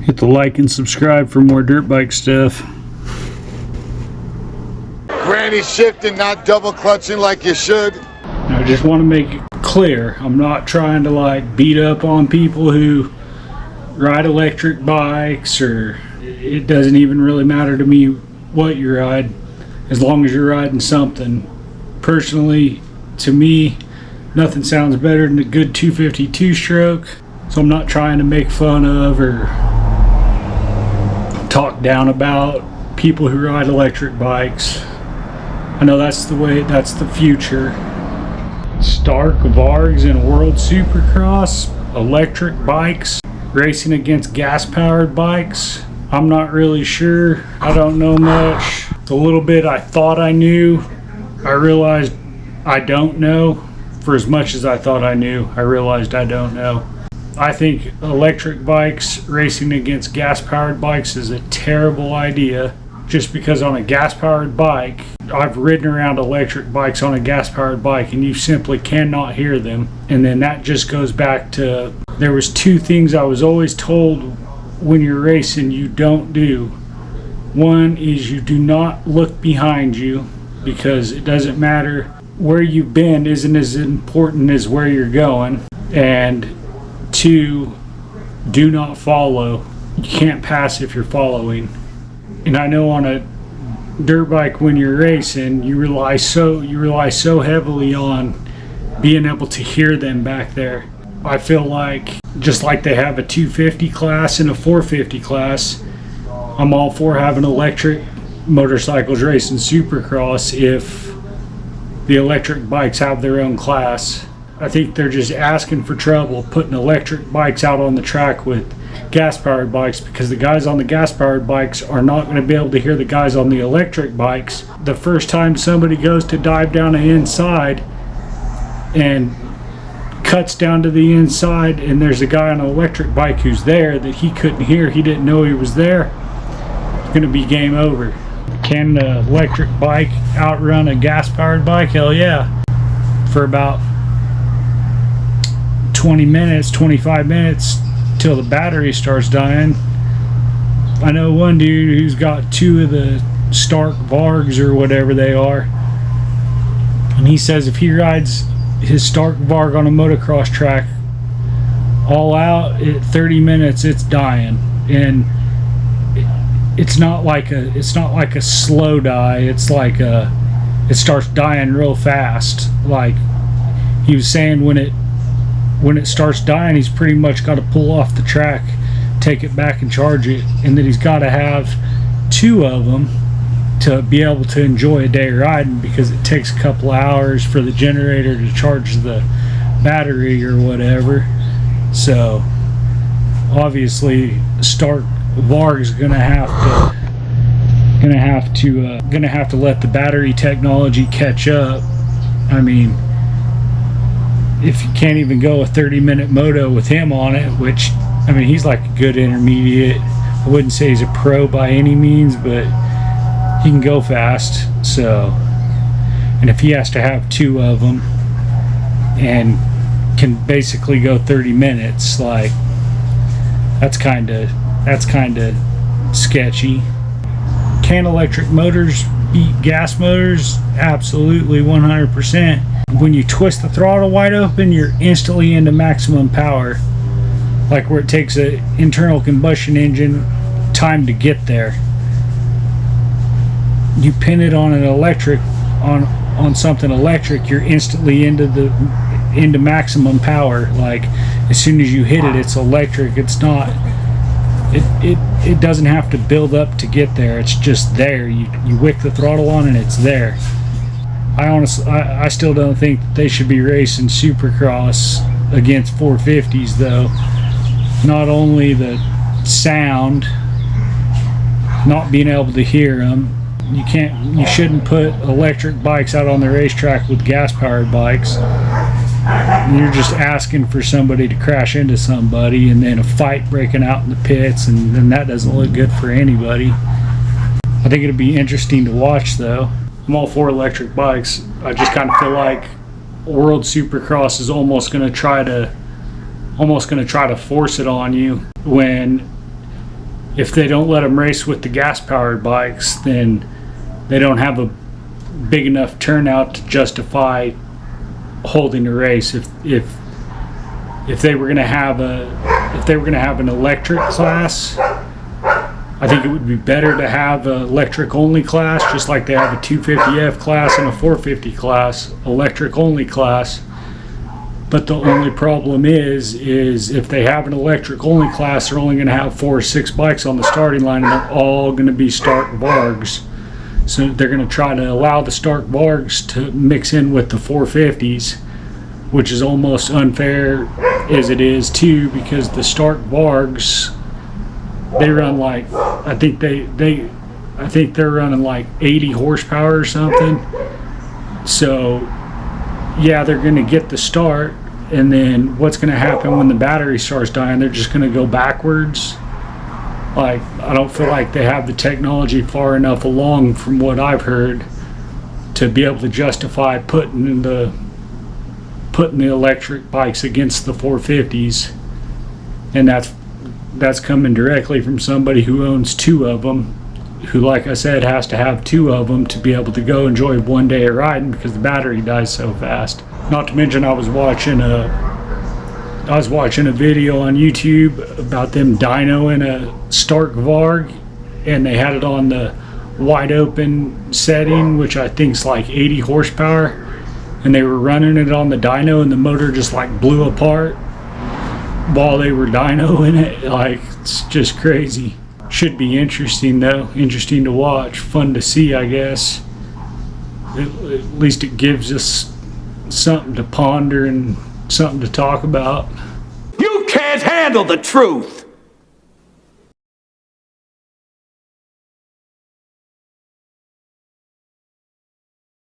Hit the like and subscribe for more dirt bike stuff. Granny shifting, not double clutching like you should. I just want to make it clear, I'm not trying to like beat up on people who ride electric bikes, or it doesn't even really matter to me what you ride, as long as you're riding something. Personally, to me, nothing sounds better than a good 252 stroke, so I'm not trying to make fun of or talk down about people who ride electric bikes. I know that's the future. Stark vargs in World Supercross, electric bikes racing against gas-powered bikes. I'm not really sure. I don't know much. It's a little bit I thought I knew. I realized I don't know. For as much as I thought I knew, I realized I don't know. I think electric bikes racing against gas-powered bikes is a terrible idea, just because on a gas-powered bike, I've ridden around electric bikes on a gas-powered bike and you simply cannot hear them. And then that just goes back to, there was two things I was always told when you're racing you don't do. One is you do not look behind you, because it doesn't matter where you've been isn't as important as where you're going. And two, do not follow. You can't pass if you're following. And I know on a dirt bike when you're racing, you rely so heavily on being able to hear them back there. I feel like just like they have a 250 class and a 450 class, I'm all for having electric motorcycles racing Supercross if the electric bikes have their own class. I think they're just asking for trouble putting electric bikes out on the track with gas-powered bikes, because the guys on the gas-powered bikes are not going to be able to hear the guys on the electric bikes. The first time somebody goes to dive down the inside and cuts down to the inside and there's a guy on an electric bike who's there that he couldn't hear, he didn't know he was there, it's going to be game over. Can an electric bike outrun a gas-powered bike? Hell yeah. For about 20 minutes, 25 minutes till the battery starts dying. I know one dude who's got two of the Stark vargs or whatever they are, and he says if he rides his Stark varg on a motocross track all out at 30 minutes it's dying. And it's not like a slow die, it's like it starts dying real fast. Like he was saying, when it starts dying, he's pretty much got to pull off the track, take it back and charge it, and then he's got to have two of them to be able to enjoy a day riding, because it takes a couple hours for the generator to charge the battery or whatever. So obviously Stark varg's gonna have to let the battery technology catch up. I mean, if you can't even go a 30-minute moto with him on it, which, I mean, he's like a good intermediate. I wouldn't say he's a pro by any means, but he can go fast. So, and if he has to have two of them and can basically go 30 minutes, like, that's kind of sketchy. Can electric motors beat gas motors? Absolutely, 100%. When you twist the throttle wide open, you're instantly into maximum power, like where it takes an internal combustion engine time to get there. You pin it on an electric, on something electric, you're instantly into maximum power. Like as soon as you hit it, it's electric. It's not, it doesn't have to build up to get there. It's just there. You wick the throttle on and it's there. I still don't think that they should be racing Supercross against 450s though. Not only the sound, not being able to hear them. You shouldn't put electric bikes out on the racetrack with gas-powered bikes. You're just asking for somebody to crash into somebody, and then a fight breaking out in the pits, and then that doesn't look good for anybody. I think it'd be interesting to watch though. I'm all for electric bikes. I just kind of feel like World Supercross is almost going to try to force it on you, when if they don't let them race with the gas-powered bikes, then they don't have a big enough turnout to justify holding the race. If they were going to have an electric class, I think it would be better to have an electric only class, just like they have a 250F class and a 450 class, electric only class. But the only problem is if they have an electric only class, they're only going to have 4 or 6 bikes on the starting line, and they're all going to be Stark vargs. So they're going to try to allow the Stark vargs to mix in with the 450s, which is almost unfair as it is too, because the Stark vargs, they run like, I think they're running like 80 horsepower or something. So yeah, they're going to get the start, and then what's going to happen when the battery starts dying? They're just going to go backwards. Like, I don't feel like they have the technology far enough along, from what I've heard, to be able to justify putting the electric bikes against the 450s. And that's coming directly from somebody who owns 2 of them, who, like I said, has to have 2 of them to be able to go enjoy one day of riding, because the battery dies so fast. Not to mention, I was watching a video on YouTube about them dynoing a Stark Varg, and they had it on the wide open setting, which I think is like 80 horsepower, and they were running it on the dyno, and the motor just like blew apart while they were dynoing it. Like, it's just crazy. Should be interesting though, interesting to watch, fun to see, I guess. At least it gives us something to ponder and something to talk about. You can't handle the truth!